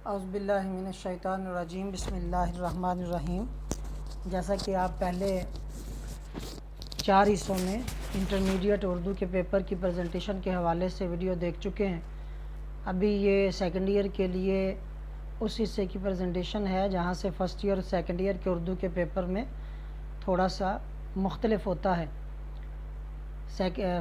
اعوذ باللہ من الشیطان الرجیم بسم اللہ الرحمن الرحیم۔ جیسا کہ آپ پہلے 4 حصوں میں انٹرمیڈیٹ اردو کے پیپر کی پریزنٹیشن کے حوالے سے ویڈیو دیکھ چکے ہیں، ابھی یہ سیکنڈ ایئر کے لیے اس حصے کی پریزنٹیشن ہے جہاں سے فرسٹ ایئر اور سیکنڈ ایئر کے اردو کے پیپر میں تھوڑا سا مختلف ہوتا ہے۔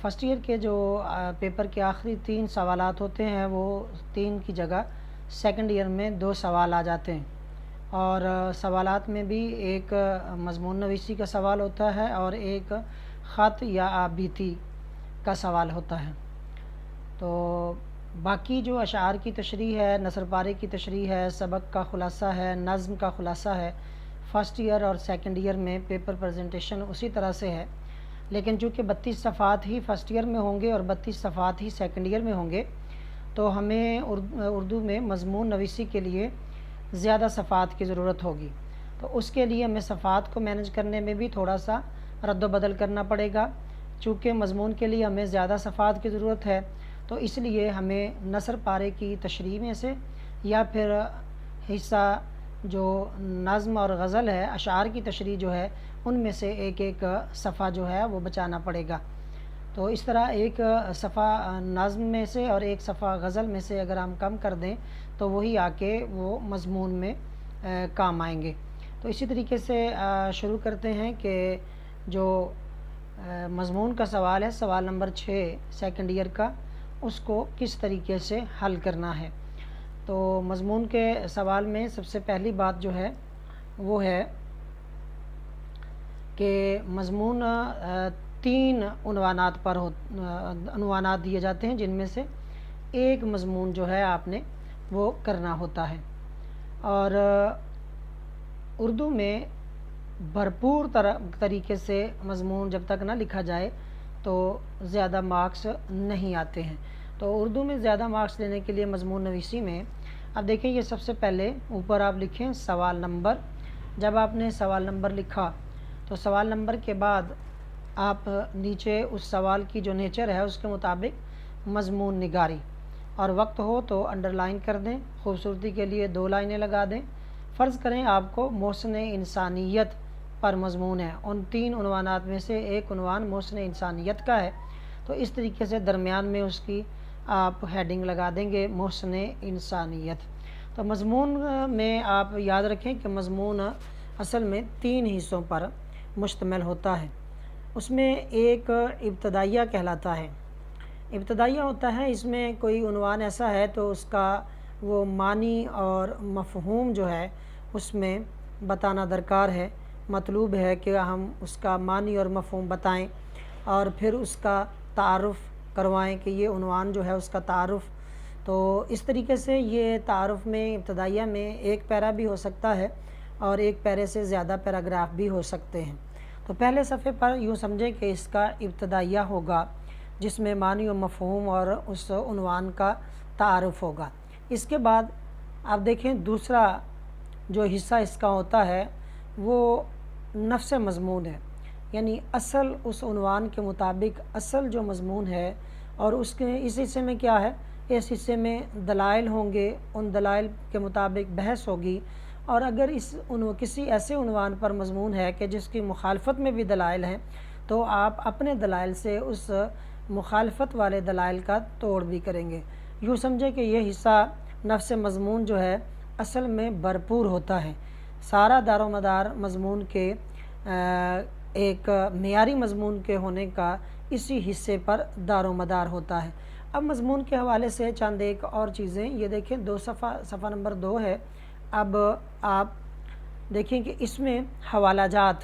فرسٹ ایئر کے جو پیپر کے آخری 3 سوالات ہوتے ہیں وہ 3 کی جگہ سیکنڈ ایئر میں 2 سوال آ جاتے ہیں، اور سوالات میں بھی ایک مضمون نویسی کا سوال ہوتا ہے اور ایک خط یا آبیتی کا سوال ہوتا ہے۔ تو باقی جو اشعار کی تشریح ہے، نثر پارے کی تشریح ہے، سبق کا خلاصہ ہے، نظم کا خلاصہ ہے، فرسٹ ایئر اور سیکنڈ ایئر میں پیپر پریزنٹیشن اسی طرح سے ہے، لیکن چونکہ 32 صفحات ہی فرسٹ ایئر میں ہوں گے اور 32 صفحات ہی سیکنڈ ایئر میں ہوں گے، تو ہمیں اردو میں مضمون نویسی کے لیے زیادہ صفحات کی ضرورت ہوگی، تو اس کے لیے ہمیں صفحات کو مینج کرنے میں بھی تھوڑا سا رد و بدل کرنا پڑے گا۔ چونکہ مضمون کے لیے ہمیں زیادہ صفحات کی ضرورت ہے، تو اس لیے ہمیں نثر پارے کی تشریح میں سے یا پھر حصہ جو نظم اور غزل ہے، اشعار کی تشریح جو ہے، ان میں سے ایک ایک صفحہ جو ہے وہ بچانا پڑے گا۔ تو اس طرح ایک صفحہ نظم میں سے اور ایک صفحہ غزل میں سے اگر ہم کم کر دیں تو وہی آ کے وہ مضمون میں کام آئیں گے۔ تو اسی طریقے سے شروع کرتے ہیں کہ جو مضمون کا سوال ہے، سوال نمبر 6 سیکنڈ ایئر کا، اس کو کس طریقے سے حل کرنا ہے۔ تو مضمون کے سوال میں سب سے پہلی بات جو ہے وہ ہے کہ مضمون 3 عنوانات دیے جاتے ہیں، جن میں سے ایک مضمون جو ہے آپ نے وہ کرنا ہوتا ہے، اور اردو میں بھرپور طریقے سے مضمون جب تک نہ لکھا جائے تو زیادہ مارکس نہیں آتے ہیں۔ تو اردو میں زیادہ مارکس لینے کے لیے مضمون نویسی میں اب دیکھیں، یہ سب سے پہلے اوپر آپ لکھیں سوال نمبر۔ جب آپ نے سوال نمبر لکھا تو سوال نمبر کے بعد آپ نیچے اس سوال کی جو نیچر ہے اس کے مطابق مضمون نگاری، اور وقت ہو تو انڈر لائن کر دیں، خوبصورتی کے لیے 2 لائنیں لگا دیں۔ فرض کریں آپ کو محسن انسانیت پر مضمون ہے، ان 3 عنوانات میں سے ایک عنوان محسن انسانیت کا ہے، تو اس طریقے سے درمیان میں اس کی آپ ہیڈنگ لگا دیں گے محسن انسانیت۔ تو مضمون میں آپ یاد رکھیں کہ مضمون اصل میں 3 حصوں پر مشتمل ہوتا ہے۔ اس میں ایک ابتدائیہ کہلاتا ہے۔ ابتدائیہ ہوتا ہے، اس میں کوئی عنوان ایسا ہے تو اس کا وہ معنی اور مفہوم جو ہے اس میں بتانا درکار ہے، مطلوب ہے کہ ہم اس کا معنی اور مفہوم بتائیں، اور پھر اس کا تعارف کروائیں کہ یہ عنوان جو ہے اس کا تعارف۔ تو اس طریقے سے یہ تعارف میں ابتدائیہ میں ایک پیرا بھی ہو سکتا ہے اور ایک پیرے سے زیادہ پیراگراف بھی ہو سکتے ہیں۔ تو پہلے صفحے پر یوں سمجھیں کہ اس کا ابتدائیہ ہوگا، جس میں معنی و مفہوم اور اس عنوان کا تعارف ہوگا۔ اس کے بعد آپ دیکھیں دوسرا جو حصہ اس کا ہوتا ہے وہ نفس مضمون ہے، یعنی اصل اس عنوان کے مطابق اصل جو مضمون ہے، اور اس حصے میں کیا ہے، اس حصے میں دلائل ہوں گے، ان دلائل کے مطابق بحث ہوگی، اور اگر کسی ایسے عنوان پر مضمون ہے کہ جس کی مخالفت میں بھی دلائل ہیں تو آپ اپنے دلائل سے اس مخالفت والے دلائل کا توڑ بھی کریں گے۔ یوں سمجھے کہ یہ حصہ نفس مضمون جو ہے اصل میں بھرپور ہوتا ہے، سارا دار و مدار مضمون کے ایک معیاری مضمون کے ہونے کا اسی حصے پر دار و مدار ہوتا ہے۔ اب مضمون کے حوالے سے چند ایک اور چیزیں، یہ دیکھیں صفحہ نمبر 2 ہے۔ اب آپ دیکھیں کہ اس میں حوالہ جات،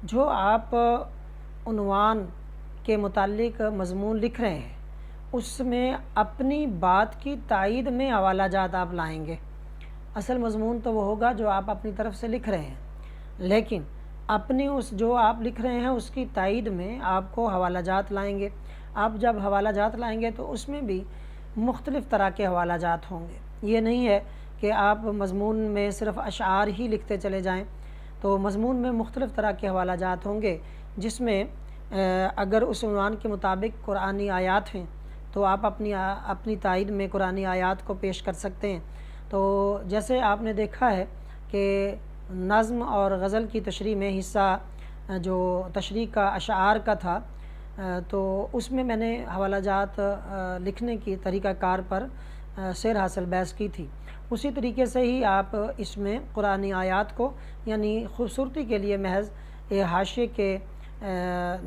جو آپ عنوان کے متعلق مضمون لکھ رہے ہیں اس میں اپنی بات کی تائید میں حوالہ جات آپ لائیں گے۔ اصل مضمون تو وہ ہوگا جو آپ اپنی طرف سے لکھ رہے ہیں، لیکن اپنی اس جو آپ لکھ رہے ہیں اس کی تائید میں آپ کو حوالہ جات لائیں گے۔ آپ جب حوالہ جات لائیں گے تو اس میں بھی مختلف طرح کے حوالہ جات ہوں گے۔ یہ نہیں ہے کہ آپ مضمون میں صرف اشعار ہی لکھتے چلے جائیں، تو مضمون میں مختلف طرح کے حوالہ جات ہوں گے، جس میں اگر اس عنوان کے مطابق قرآنی آیات ہیں تو آپ اپنی تائید میں قرآنی آیات کو پیش کر سکتے ہیں۔ تو تو جیسے آپ نے دیکھا ہے کہ نظم اور غزل کی تشریح میں حصہ جو تشریح کا اشعار کا تھا، تو اس میں نے حوالہ جات لکھنے کی طریقہ کار پر سیر حاصل بحث کی تھی۔ اسی طریقے سے ہی آپ اس میں قرآنی آیات کو یعنی خوبصورتی کے لیے محض حاشیے کے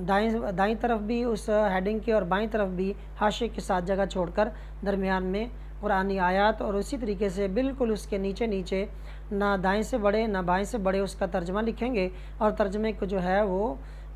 دائیں طرف بھی اس ہیڈنگ کے اور بائیں طرف بھی حاشیے کے ساتھ جگہ چھوڑ کر درمیان میں قرآنی آیات، اور اسی طریقے سے بالکل اس کے نیچے نہ دائیں سے بڑے نہ بائیں سے بڑے اس کا ترجمہ لکھیں گے، اور ترجمے کو جو ہے وہ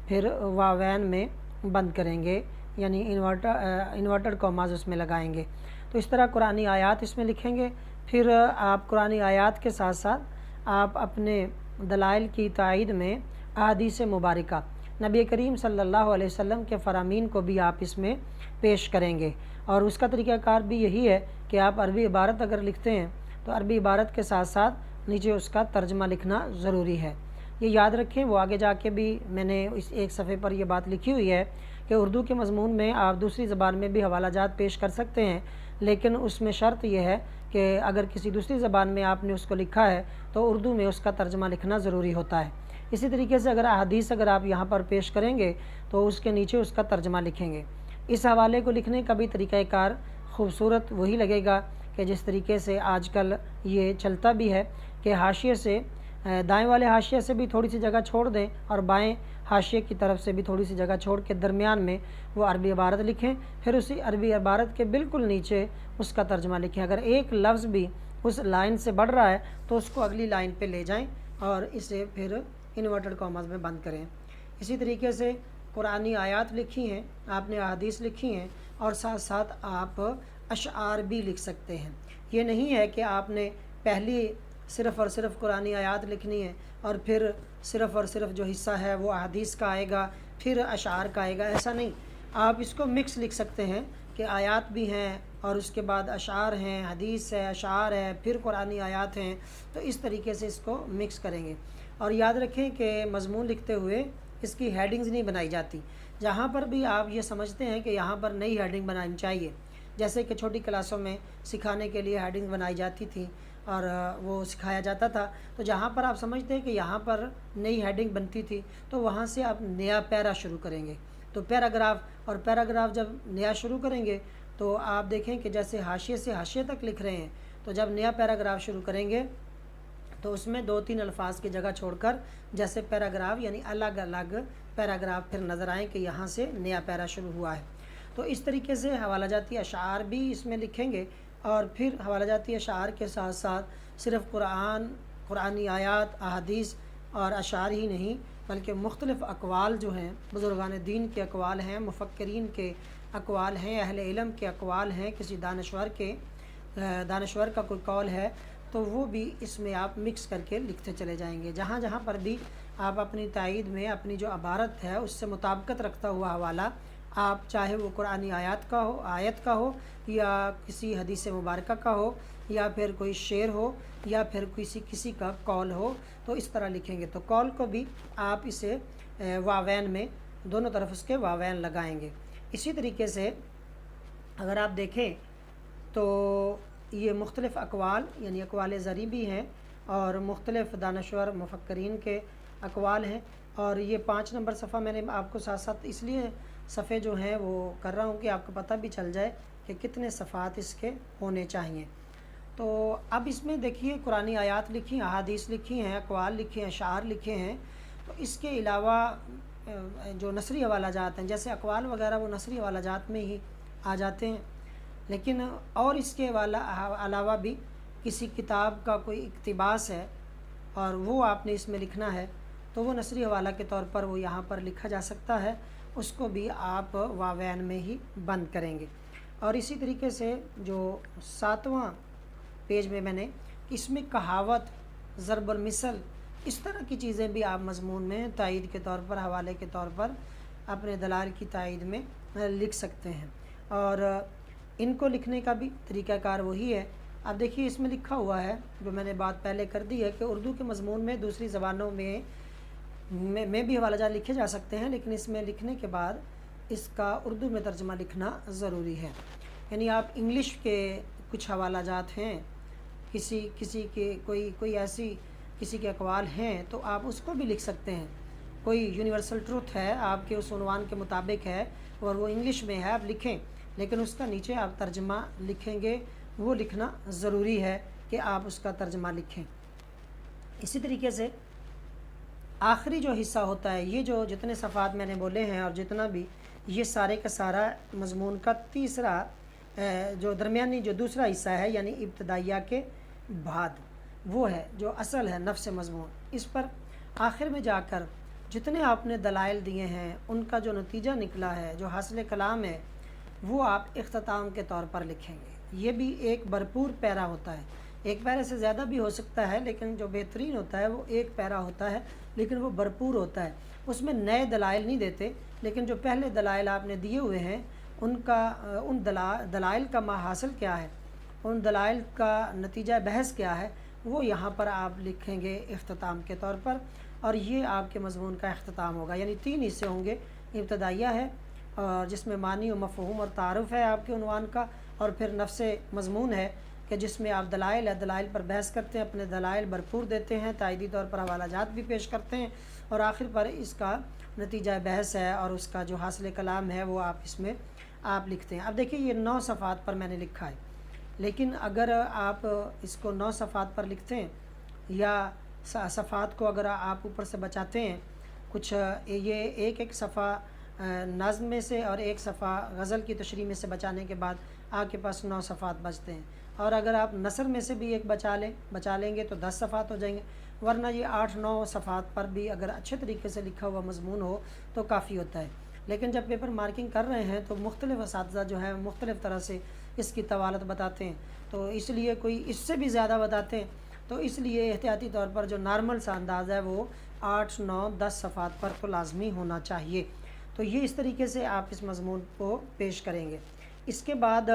پھر واوین میں بند کریں گے، یعنی انورٹڈ کاماز اس میں لگائیں گے۔ تو اس طرح قرآنی آیات اس میں لکھیں گے۔ پھر آپ قرآنی آیات کے ساتھ ساتھ آپ اپنے دلائل کی تائید میں احادیث مبارکہ، نبی کریم صلی اللہ علیہ وسلم کے فرامین کو بھی آپ اس میں پیش کریں گے، اور اس کا طریقہ کار بھی یہی ہے کہ آپ عربی عبارت اگر لکھتے ہیں تو عربی عبارت کے ساتھ ساتھ نیچے اس کا ترجمہ لکھنا ضروری ہے۔ یہ یاد رکھیں، وہ آگے جا کے بھی میں نے اس ایک صفحے پر یہ بات لکھی ہوئی ہے کہ اردو کے مضمون میں آپ دوسری زبان میں بھی حوالہ جات پیش کر سکتے ہیں، لیکن اس میں شرط یہ ہے کہ اگر کسی دوسری زبان میں آپ نے اس کو لکھا ہے تو اردو میں اس کا ترجمہ لکھنا ضروری ہوتا ہے۔ اسی طریقے سے اگر احادیث اگر آپ یہاں پر پیش کریں گے تو اس کے نیچے اس کا ترجمہ لکھیں گے۔ اس حوالے کو لکھنے کا بھی طریقہ کار خوبصورت وہی لگے گا کہ جس طریقے سے آج کل یہ چلتا بھی ہے کہ حاشیے سے دائیں والے حاشیے سے بھی تھوڑی سی جگہ چھوڑ دیں اور بائیں حاشیے کی طرف سے بھی تھوڑی سی جگہ چھوڑ کے درمیان میں وہ عربی عبارت لکھیں، پھر اسی عربی عبارت کے بالکل نیچے اس کا ترجمہ لکھیں۔ اگر ایک لفظ بھی اس لائن سے بڑھ رہا ہے تو اس کو اگلی لائن پہ لے جائیں اور اسے پھر انورٹڈ کاماز میں بند کریں۔ اسی طریقے سے قرآنی آیات لکھی ہیں، آپ نے احادیث لکھی ہیں، اور ساتھ ساتھ آپ اشعار بھی لکھ سکتے ہیں۔ یہ نہیں ہے کہ آپ نے پہلی صرف اور صرف قرآنی آیات لکھنی ہے اور پھر صرف اور صرف جو حصہ ہے وہ احادیث کا آئے گا پھر اشعار کا آئے گا، ایسا نہیں۔ آپ اس کو مکس لکھ سکتے ہیں کہ آیات بھی ہیں اور اس کے بعد اشعار ہیں، حدیث ہے، اشعار ہے، پھر قرآنی آیات ہیں، تو اس طریقے سے اس کو مکس کریں گے۔ اور یاد رکھیں کہ مضمون لکھتے ہوئے اس کی ہیڈنگز نہیں بنائی جاتی۔ جہاں پر بھی آپ یہ سمجھتے ہیں کہ یہاں پر نئی ہیڈنگ بنانی چاہیے، جیسے کہ چھوٹی کلاسوں میں سکھانے کے لیے ہیڈنگ بنائی جاتی تھی اور وہ سکھایا جاتا تھا، تو جہاں پر آپ سمجھتے ہیں کہ یہاں پر نئی ہیڈنگ بنتی تھی تو وہاں سے آپ نیا پیرا شروع کریں گے۔ تو پیراگراف جب نیا شروع کریں گے تو آپ دیکھیں کہ جیسے حاشیے سے حاشیے تک لکھ رہے ہیں، تو جب نیا پیراگراف شروع کریں گے تو اس میں 2-3 الفاظ کی جگہ چھوڑ کر جیسے پیراگراف یعنی الگ الگ پیراگراف پھر نظر آئیں کہ یہاں سے نیا پیرا شروع ہوا ہے۔ تو اس طریقے سے حوالہ جاتی اشعار بھی اس میں لکھیں گے، اور پھر حوالہ جاتی اشعار کے ساتھ ساتھ صرف قرآنی آیات، احادیث اور اشعار ہی نہیں بلکہ مختلف اقوال جو ہیں، بزرگان دین کے اقوال ہیں، مفکرین کے اقوال ہیں، اہل علم کے اقوال ہیں، کسی دانشور کا کوئی قول ہے تو وہ بھی اس میں آپ مکس کر کے لکھتے چلے جائیں گے۔ جہاں جہاں پر بھی آپ اپنی تائید میں اپنی جو عبارت ہے اس سے مطابقت رکھتا ہوا حوالہ، آپ چاہے وہ قرآنی آیت کا ہو یا کسی حدیث مبارکہ کا ہو یا پھر کوئی شعر ہو یا پھر کسی کا قول ہو، تو اس طرح لکھیں گے۔ تو قول کو بھی آپ اسے واوین میں دونوں طرف اس کے واوین لگائیں گے۔ اسی طریقے سے اگر آپ دیکھیں تو یہ مختلف اقوال یعنی اقوال زری بھی ہیں اور مختلف دانشور مفکرین کے اقوال ہیں، اور یہ 5 نمبر صفحہ میں نے آپ کو ساتھ ساتھ اس لیے صفحے جو ہیں وہ کر رہا ہوں کہ آپ کو پتہ بھی چل جائے کہ کتنے صفحات اس کے ہونے چاہیے۔ تو اب اس میں دیکھیے قرآنی آیات لکھی، احادیث لکھی ہیں، اقوال لکھے ہیں، اشعار لکھے ہیں، تو اس کے علاوہ جو نثری حوالہ جات ہیں جیسے اقوال وغیرہ وہ نثری حوالہ جات میں ہی آ جاتے ہیں، لیکن اور اس کے علاوہ بھی کسی کتاب کا کوئی اقتباس ہے اور وہ آپ نے اس میں لکھنا ہے تو وہ نثری حوالہ کے طور پر وہ یہاں پر لکھا جا سکتا ہے، اس کو بھی آپ واوین میں ہی بند کریں گے۔ اور اسی طریقے سے جو 7واں پیج میں نے اس میں کہاوت، ضرب المثل، اس طرح کی چیزیں بھی آپ مضمون میں تائید کے طور پر، حوالے کے طور پر اپنے دلائل کی تائید میں لکھ سکتے ہیں، اور ان کو لکھنے کا بھی طریقہ کار وہی ہے۔ اب دیکھیے اس میں لکھا ہوا ہے، جو میں نے بات پہلے کر دی ہے، کہ اردو کے مضمون میں دوسری زبانوں میں بھی حوالہ جات لکھے جا سکتے ہیں، لیکن اس میں لکھنے کے بعد اس کا اردو میں ترجمہ لکھنا ضروری ہے۔ یعنی آپ انگلش کے کچھ حوالہ جات ہیں کسی کے کوئی ایسی کسی کے اقوال ہیں تو آپ اس کو بھی لکھ سکتے ہیں. کوئی یونیورسل ٹروتھ ہے آپ کے اس عنوان کے مطابق ہے اور وہ انگلش میں ہے، آپ لکھیں، لیکن اس کا نیچے آپ ترجمہ لکھیں گے. وہ لکھنا ضروری ہے کہ آپ اس کا ترجمہ لکھیں. اسی طریقے سے آخری جو حصہ ہوتا ہے، یہ جو جتنے صفحات میں نے بولے ہیں اور جتنا بھی، یہ سارے کا سارا مضمون کا تیسرا جو درمیانی جو دوسرا حصہ ہے، یعنی ابتدائیہ کے بعد، وہ ہے جو اصل ہے نفس مضمون. اس پر آخر میں جا کر جتنے آپ نے دلائل دیے ہیں ان کا جو نتیجہ نکلا ہے، جو حاصل کلام ہے، وہ آپ اختتام کے طور پر لکھیں گے. یہ بھی ایک بھرپور پیرا ہوتا ہے. ایک پیرے سے زیادہ بھی ہو سکتا ہے، لیکن جو بہترین ہوتا ہے وہ ایک پیرا ہوتا ہے، لیکن وہ بھرپور ہوتا ہے. اس میں نئے دلائل نہیں دیتے، لیکن جو پہلے دلائل آپ نے دیے ہوئے ہیں ان دلائل کا ما حاصل کیا ہے، ان دلائل کا نتیجہ بحث کیا ہے، وہ یہاں پر آپ لکھیں گے اختتام کے طور پر. اور یہ آپ کے مضمون کا اختتام ہوگا. یعنی 3 حصے ہوں گے. ابتدائیہ ہے اور جس میں معنی و مفہوم اور تعارف ہے آپ کے عنوان کا، اور پھر نفس مضمون ہے کہ جس میں آپ دلائل پر بحث کرتے ہیں، اپنے دلائل بھرپور دیتے ہیں، تائیدی طور پر حوالہ جات بھی پیش کرتے ہیں، اور آخر پر اس کا نتیجہ بحث ہے اور اس کا جو حاصل کلام ہے وہ اس میں آپ لکھتے ہیں. اب دیکھیں یہ 9 صفحات پر میں نے لکھا ہے، لیکن اگر آپ اس کو 9 صفحات پر لکھتے ہیں یا صفحات کو اگر آپ اوپر سے بچاتے ہیں کچھ، یہ ایک صفحہ نظم میں سے اور ایک صفحہ غزل کی تشریح میں سے بچانے کے بعد آپ کے پاس 9 صفحات بچتے ہیں. اور اگر آپ نثر میں سے بھی ایک بچا لیں گے تو 10 صفحات ہو جائیں گے. ورنہ یہ 8-9 صفحات پر بھی اگر اچھے طریقے سے لکھا ہوا مضمون ہو تو کافی ہوتا ہے. لیکن جب پیپر مارکنگ کر رہے ہیں تو مختلف اساتذہ جو ہیں مختلف طرح سے اس کی طوالت بتاتے ہیں، تو اس لیے کوئی اس سے بھی زیادہ بتاتے ہیں، تو اس لیے احتیاطی طور پر جو نارمل سا انداز ہے وہ 8-9-10 صفحات پر تو لازمی ہونا چاہیے. تو یہ اس طریقے سے آپ اس مضمون کو پیش کریں گے. اس کے بعد